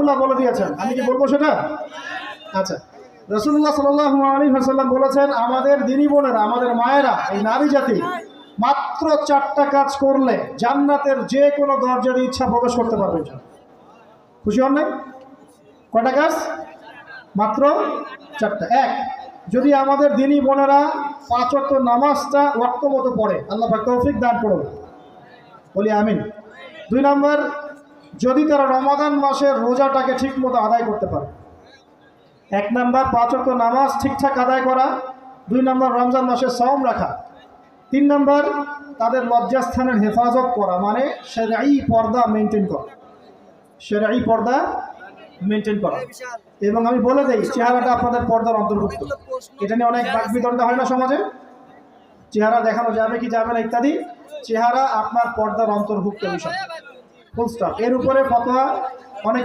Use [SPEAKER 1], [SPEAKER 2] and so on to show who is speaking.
[SPEAKER 1] রাসূলুল্লাহ বলে দিয়েছেন, আমি কি বলবো সেটা? আচ্ছা, রাসূলুল্লাহ সাল্লাল্লাহু আলাইহি ওয়াসাল্লাম বলেছেন, আমাদের দিনী বোনেরা, আমাদের মায়েরা, এই নারী জাতি মাত্র 4টা কাজ করলে জান্নাতের যে কোনো দরজার ইচ্ছা প্রবেশ করতে পারবে। খুশি হন নাই? কয়টা কাজ? মাত্র 4টা। এক, যদি আমাদের দিনী বোনেরা 5 ওয়াক্ত নামাজটা ওয়াক্ত মতো পড়ে, আল্লাহ পাক তৌফিক দান করুন, বলি আমিন। 2 নম্বর, যদি তারা রমাদান মাসের রোজাটাকে ঠিক মতো আদায় করতে পারে। 1 নম্বর 5 ওয়াক্ত নামাজ ঠিকঠাক আদায় করা, 2 নম্বর রমজান মাসে সওম রাখা, 3 নম্বর তাদের লজ্জাস্থানের হেফাজত করা, মানে শরঈ পর্দা মেনটেন করা, শরঈ পর্দা মেনটেন করা। এবং আমি বলে দেই, চেহারাটা আপনাদের পর্দার অন্তর্ভুক্ত। এটা নিয়ে অনেক বাকবিতণ্ডা হয় না সমাজে, চেহারা দেখানো যাবে কি যাবে না ইত্যাদি। চেহারা আপনার পর্দার অন্তর্ভুক্ত বিষয়, ফুল স্টপ। এর উপরে ফতোয়া অনেক